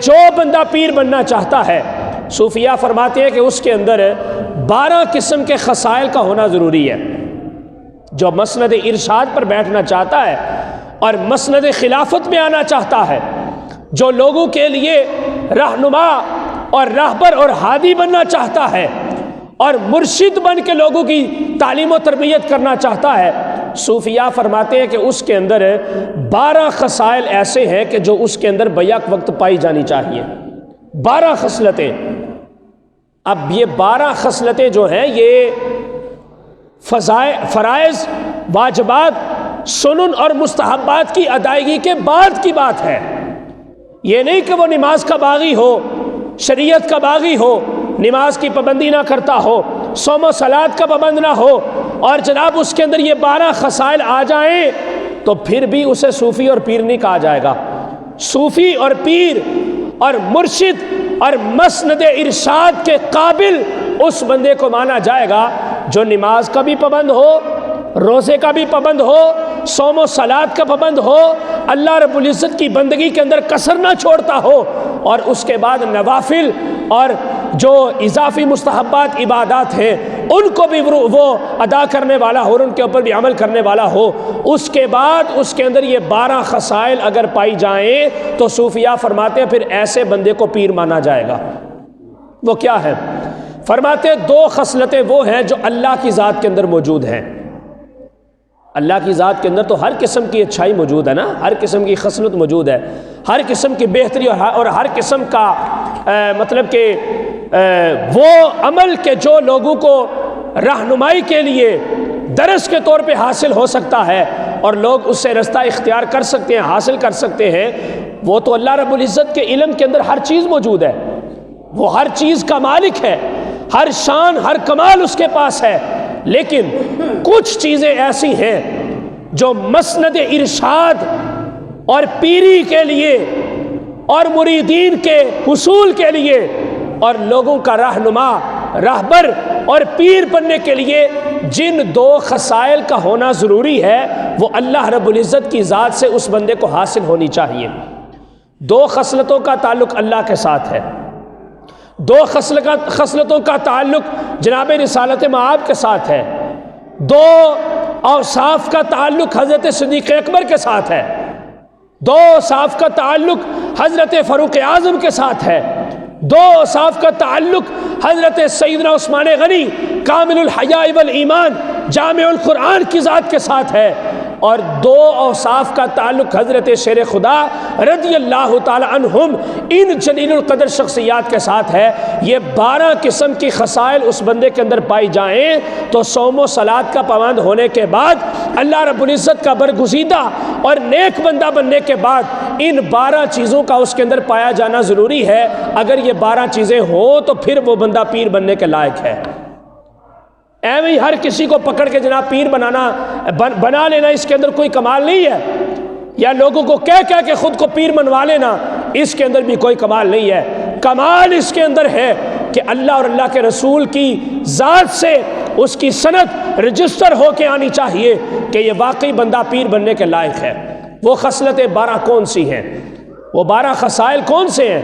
جو بندہ پیر بننا چاہتا ہے، صوفیہ فرماتے ہیں کہ اس کے اندر 12 قسم کے خصائل کا ہونا ضروری ہے۔ جو مسند ارشاد پر بیٹھنا چاہتا ہے اور مسند خلافت میں آنا چاہتا ہے، جو لوگوں کے لیے رہنما اور راہبر اور ہادی بننا چاہتا ہے اور مرشد بن کے لوگوں کی تعلیم و تربیت کرنا چاہتا ہے، صوفیہ فرماتے ہیں کہ اس کے اندر 12 خصائل ایسے ہیں کہ جو اس کے اندر بیک وقت پائی جانی چاہیے۔ 12 خصلتیں۔ اب یہ 12 خصلتیں جو ہیں یہ فرائض، واجبات، سنن اور مستحبات کی ادائیگی کے بعد کی بات ہے۔ یہ نہیں کہ وہ نماز کا باغی ہو، شریعت کا باغی ہو، نماز کی پابندی نہ کرتا ہو، صوم و صلات کا پابند نہ ہو، اور جناب اس کے اندر یہ 12 خصائل آ جائیں تو پھر بھی اسے صوفی اور پیر نہیں کہا جائے گا۔ صوفی اور پیر اور مرشد اور مسند ارشاد کے قابل اس بندے کو مانا جائے گا جو نماز کا بھی پابند ہو، روزے کا بھی پابند ہو، صوم و صلات کا پابند ہو، اللہ رب العزت کی بندگی کے اندر کسر نہ چھوڑتا ہو، اور اس کے بعد نوافل اور جو اضافی مستحبات عبادات ہیں ان کو بھی وہ ادا کرنے والا ہو اور ان کے اوپر بھی عمل کرنے والا ہو۔ اس کے بعد اس کے اندر یہ 12 خصائل اگر پائی جائیں تو صوفیہ فرماتے ہیں پھر ایسے بندے کو پیر مانا جائے گا۔ وہ کیا ہے؟ فرماتے ہیں 2 خصلتیں وہ ہیں جو اللہ کی ذات کے اندر موجود ہیں۔ اللہ کی ذات کے اندر تو ہر قسم کی اچھائی موجود ہے نا، ہر قسم کی خصلت موجود ہے، ہر قسم کی بہتری اور ہر قسم کا مطلب کہ وہ عمل کے جو لوگوں کو رہنمائی کے لیے درس کے طور پہ حاصل ہو سکتا ہے اور لوگ اس سے رستہ اختیار کر سکتے ہیں، حاصل کر سکتے ہیں، وہ تو اللہ رب العزت کے علم کے اندر ہر چیز موجود ہے۔ وہ ہر چیز کا مالک ہے، ہر شان ہر کمال اس کے پاس ہے، لیکن کچھ چیزیں ایسی ہیں جو مسند ارشاد اور پیری کے لیے اور مریدین کے حصول کے لیے اور لوگوں کا رہنما، راہبر اور پیر بننے کے لیے جن 2 خصائل کا ہونا ضروری ہے وہ اللہ رب العزت کی ذات سے اس بندے کو حاصل ہونی چاہیے۔ 2 خصلتوں کا تعلق اللہ کے ساتھ ہے، 2 خصلتوں کا تعلق جناب رسالت مآب کے ساتھ ہے، 2 اوصاف کا تعلق حضرت صدیق اکبر کے ساتھ ہے، 2 اوصاف کا تعلق حضرت فاروق اعظم کے ساتھ ہے، 2 اوصاف کا تعلق حضرت سیدنا عثمان غنی کامل الحیاء والایمان جامع القرآن کی ذات کے ساتھ ہے، اور 2 اوصاف کا تعلق حضرت شیر خدا رضی اللہ تعالی عنہم ان جلیل القدر شخصیات کے ساتھ ہے۔ یہ 12 قسم کی خصائل اس بندے کے اندر پائی جائیں تو صوم و صلات کا پابند ہونے کے بعد، اللہ رب العزت کا برگزیدہ اور نیک بندہ بننے کے بعد ان 12 چیزوں کا اس کے اندر پایا جانا ضروری ہے۔ اگر یہ 12 چیزیں ہوں تو پھر وہ بندہ پیر بننے کے لائق ہے۔ ایویں ہر کسی کو پکڑ کے جناب پیر بنا لینا اس کے اندر کوئی کمال نہیں ہے، یا لوگوں کو کہہ کے خود کو پیر منوا لینا اس کے اندر بھی کوئی کمال نہیں ہے۔ کمال اس کے اندر ہے کہ اللہ اور اللہ کے رسول کی ذات سے اس کی سند رجسٹر ہو کے آنی چاہیے کہ یہ واقعی بندہ پیر بننے کے لائق ہے۔ وہ خصلتیں 12 کون سی ہیں؟ وہ 12 خصائل کون سے ہیں؟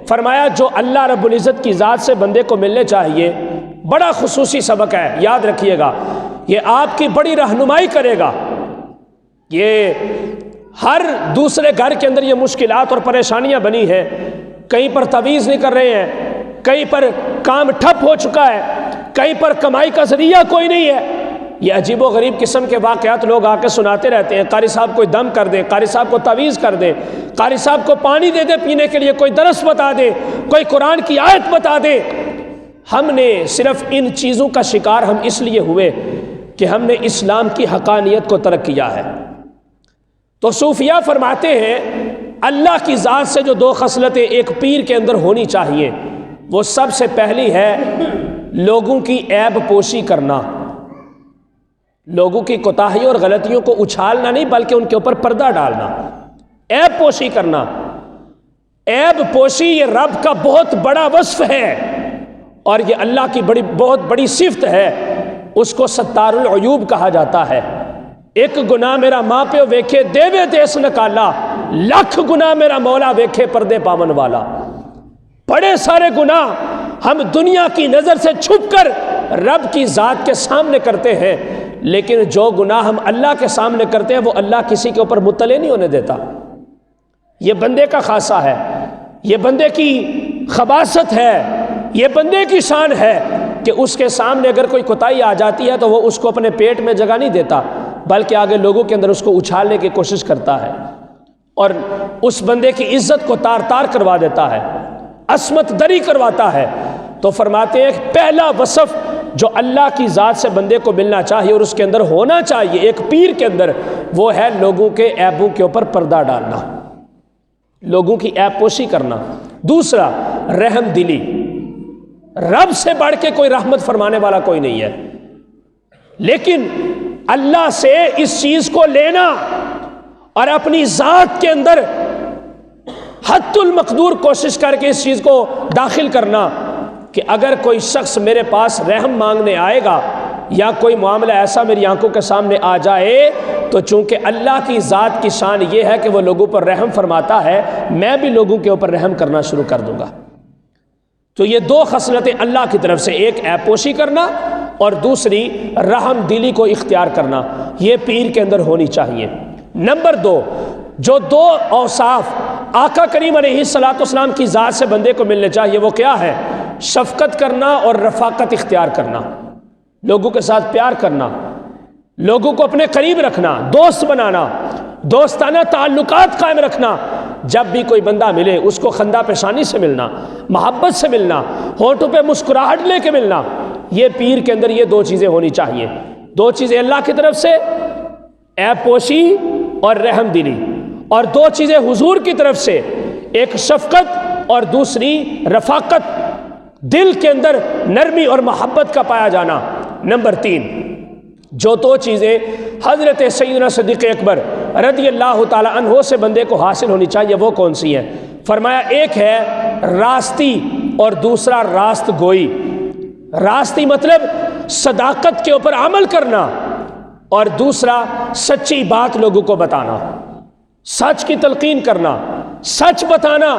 فرمایا جو اللہ رب العزت کی ذات سے بندے کو ملنے چاہیے۔ بڑا خصوصی سبق ہے، یاد رکھیے گا، یہ آپ کی بڑی رہنمائی کرے گا۔ یہ ہر دوسرے گھر کے اندر یہ مشکلات اور پریشانیاں بنی ہیں، کہیں پر تعویذ نہیں کر رہے ہیں، کہیں پر کام ٹھپ ہو چکا ہے، کہیں پر کمائی کا ذریعہ کوئی نہیں ہے۔ یہ عجیب و غریب قسم کے واقعات لوگ آ کے سناتے رہتے ہیں، قاری صاحب کوئی دم کر دیں، قاری صاحب کو تعویذ کر دیں، قاری صاحب کو پانی دے دے پینے کے لیے، کوئی درس بتا دے، کوئی قرآن کی آیت بتا دے۔ ہم نے صرف ان چیزوں کا شکار ہم اس لیے ہوئے کہ ہم نے اسلام کی حقانیت کو ترک کیا ہے۔ تو صوفیہ فرماتے ہیں اللہ کی ذات سے جو 2 خصلتیں ایک پیر کے اندر ہونی چاہیے، وہ سب سے پہلی ہے لوگوں کی عیب پوشی کرنا، لوگوں کی کوتاہی اور غلطیوں کو اچھالنا نہیں بلکہ ان کے اوپر پردہ ڈالنا، عیب پوشی کرنا۔ عیب پوشی یہ رب کا بہت بڑا وصف ہے اور یہ اللہ کی بہت بڑی صفت ہے، اس کو ستار العیوب کہا جاتا ہے۔ ایک گناہ میرا ماں پیو ویکھے دیوے دیس نکالا، لکھ گناہ میرا مولا ویکھے پردے پاون والا۔ بڑے سارے گناہ ہم دنیا کی نظر سے چھپ کر رب کی ذات کے سامنے کرتے ہیں، لیکن جو گناہ ہم اللہ کے سامنے کرتے ہیں وہ اللہ کسی کے اوپر مطلع نہیں ہونے دیتا۔ یہ بندے کا خاصہ ہے، یہ بندے کی خباثت ہے، یہ بندے کی شان ہے کہ اس کے سامنے اگر کوئی کوتاہی آ جاتی ہے تو وہ اس کو اپنے پیٹ میں جگہ نہیں دیتا، بلکہ آگے لوگوں کے اندر اس کو اچھالنے کی کوشش کرتا ہے اور اس بندے کی عزت کو تار تار کروا دیتا ہے، عصمت دری کرواتا ہے۔ تو فرماتے ہیں کہ پہلا وصف جو اللہ کی ذات سے بندے کو ملنا چاہیے اور اس کے اندر ہونا چاہیے ایک پیر کے اندر، وہ ہے لوگوں کے عیبوں کے اوپر پردہ ڈالنا، لوگوں کی عیب پوشی کرنا۔ دوسرا، رحم دلی۔ رب سے بڑھ کے کوئی رحمت فرمانے والا کوئی نہیں ہے، لیکن اللہ سے اس چیز کو لینا اور اپنی ذات کے اندر حد المقدور کوشش کر کے اس چیز کو داخل کرنا کہ اگر کوئی شخص میرے پاس رحم مانگنے آئے گا یا کوئی معاملہ ایسا میری آنکھوں کے سامنے آ جائے تو چونکہ اللہ کی ذات کی شان یہ ہے کہ وہ لوگوں پر رحم فرماتا ہے، میں بھی لوگوں کے اوپر رحم کرنا شروع کر دوں گا۔ تو یہ دو خصلتیں اللہ کی طرف سے، ایک عیب پوشی کرنا اور دوسری رحم دلی کو اختیار کرنا، یہ پیر کے اندر ہونی چاہیے۔ نمبر دو، جو دو اوصاف آقا کریم علیہ الصلوۃ والسلام کی ذات سے بندے کو ملنے چاہیے وہ کیا ہے؟ شفقت کرنا اور رفاقت اختیار کرنا، لوگوں کے ساتھ پیار کرنا، لوگوں کو اپنے قریب رکھنا، دوست بنانا، دوستانہ تعلقات قائم رکھنا۔ جب بھی کوئی بندہ ملے اس کو خندہ پیشانی سے ملنا، محبت سے ملنا، ہونٹوں پہ مسکراہٹ لے کے ملنا، یہ پیر کے اندر یہ دو چیزیں ہونی چاہیے۔ دو چیزیں اللہ کی طرف سے، عیب پوشی اور رحم دلی، اور دو چیزیں حضور کی طرف سے، ایک شفقت اور دوسری رفاقت، دل کے اندر نرمی اور محبت کا پایا جانا۔ نمبر تین، جو دو چیزیں حضرت سیدنا صدیق اکبر رضی اللہ تعالی عنہ سے بندے کو حاصل ہونی چاہیے وہ کون سی ہیں؟ فرمایا ایک ہے راستی اور دوسرا راست گوئی۔ راستی مطلب صداقت کے اوپر عمل کرنا، اور دوسرا سچی بات لوگوں کو بتانا، سچ کی تلقین کرنا، سچ بتانا،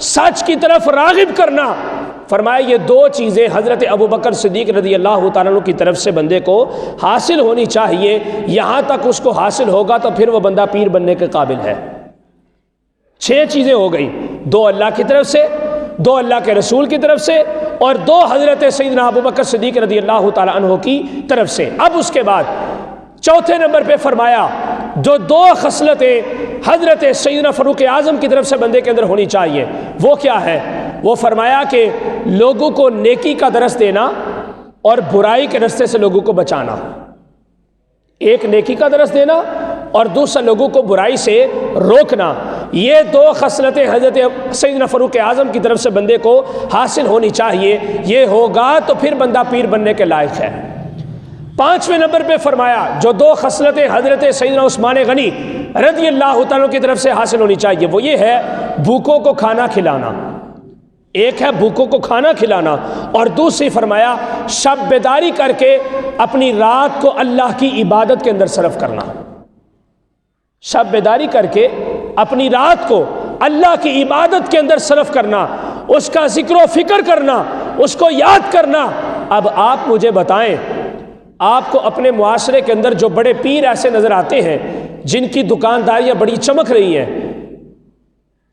سچ کی طرف راغب کرنا۔ فرمایا یہ دو چیزیں حضرت ابوبکر صدیق رضی اللہ تعالیٰ عنہ کی طرف سے بندے کو حاصل ہونی چاہیے۔ یہاں تک اس کو حاصل ہوگا تو پھر وہ بندہ پیر بننے کے قابل ہے۔ 6 چیزیں ہو گئی، 2 اللہ کی طرف سے، 2 اللہ کے رسول کی طرف سے، اور 2 حضرت سیدنا ابوبکر صدیق رضی اللہ تعالیٰ عنہ کی طرف سے۔ اب اس کے بعد چوتھے نمبر پہ فرمایا جو 2 خصلتیں حضرت سیدنا فاروق اعظم کی طرف سے بندے کے اندر ہونی چاہیے وہ کیا ہے؟ وہ فرمایا کہ لوگوں کو نیکی کا درس دینا اور برائی کے رستے سے لوگوں کو بچانا۔ ایک نیکی کا درس دینا اور دوسرا لوگوں کو برائی سے روکنا، یہ 2 خصلتیں حضرت سیدنا فاروق اعظم کی طرف سے بندے کو حاصل ہونی چاہیے۔ یہ ہوگا تو پھر بندہ پیر بننے کے لائق ہے۔ 5ویں نمبر پہ فرمایا جو 2 خصلتیں حضرت سیدنا عثمان غنی رضی اللہ تعالیٰ کی طرف سے حاصل ہونی چاہیے وہ یہ ہے بھوکوں کو کھانا کھلانا۔ ایک ہے بھوکوں کو کھانا کھلانا، اور دوسری فرمایا شب بیداری کر کے اپنی رات کو اللہ کی عبادت کے اندر صرف کرنا۔ شب بیداری کر کے اپنی رات کو اللہ کی عبادت کے اندر صرف کرنا، اس کا ذکر و فکر کرنا، اس کو یاد کرنا۔ اب آپ مجھے بتائیں، آپ کو اپنے معاشرے کے اندر جو بڑے پیر ایسے نظر آتے ہیں جن کی دکانداریاں بڑی چمک رہی ہیں،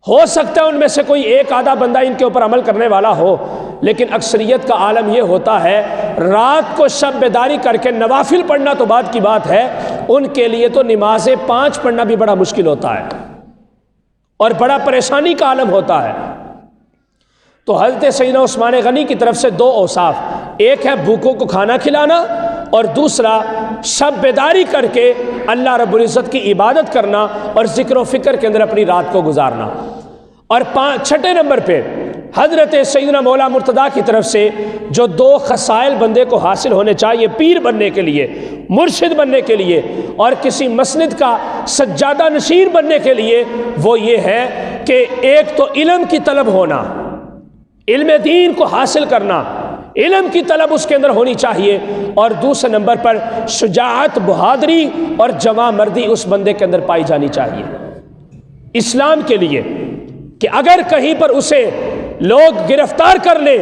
ہو سکتا ہے ان میں سے کوئی ایک آدھا بندہ ان کے اوپر عمل کرنے والا ہو، لیکن اکثریت کا عالم یہ ہوتا ہے رات کو شب بیداری کر کے نوافل پڑھنا تو بعد کی بات ہے، ان کے لیے تو نمازیں 5 پڑھنا بھی بڑا مشکل ہوتا ہے اور بڑا پریشانی کا عالم ہوتا ہے۔ تو حضرت سیدنا عثمان غنی کی طرف سے 2 اوصاف، ایک ہے بھوکوں کو کھانا کھلانا اور دوسرا شب بیداری کر کے اللہ رب العزت کی عبادت کرنا اور ذکر و فکر کے اندر اپنی رات کو گزارنا۔ اور 6 نمبر پہ حضرت سیدنا مولا مرتضیٰ کی طرف سے جو 2 خصائل بندے کو حاصل ہونے چاہیے پیر بننے کے لیے، مرشد بننے کے لیے اور کسی مسند کا سجادہ نشین بننے کے لیے، وہ یہ ہے کہ ایک تو علم کی طلب ہونا، علم دین کو حاصل کرنا، علم کی طلب اس کے اندر ہونی چاہیے، اور دوسرے نمبر پر شجاعت، بہادری اور جواں مردی اس بندے کے اندر پائی جانی چاہیے اسلام کے لیے، کہ اگر کہیں پر اسے لوگ گرفتار کر لیں،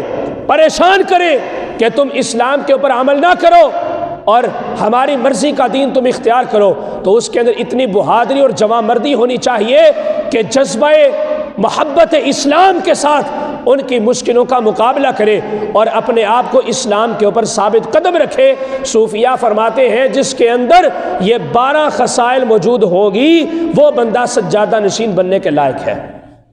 پریشان کریں کہ تم اسلام کے اوپر عمل نہ کرو اور ہماری مرضی کا دین تم اختیار کرو، تو اس کے اندر اتنی بہادری اور جواں مردی ہونی چاہیے کہ جذبہ محبت اسلام کے ساتھ ان کی مشکلوں کا مقابلہ کرے اور اپنے آپ کو اسلام کے اوپر ثابت قدم رکھے۔ صوفیہ فرماتے ہیں جس کے اندر یہ 12 خصائل موجود ہوگی وہ بندہ سجادہ نشین بننے کے لائق ہے۔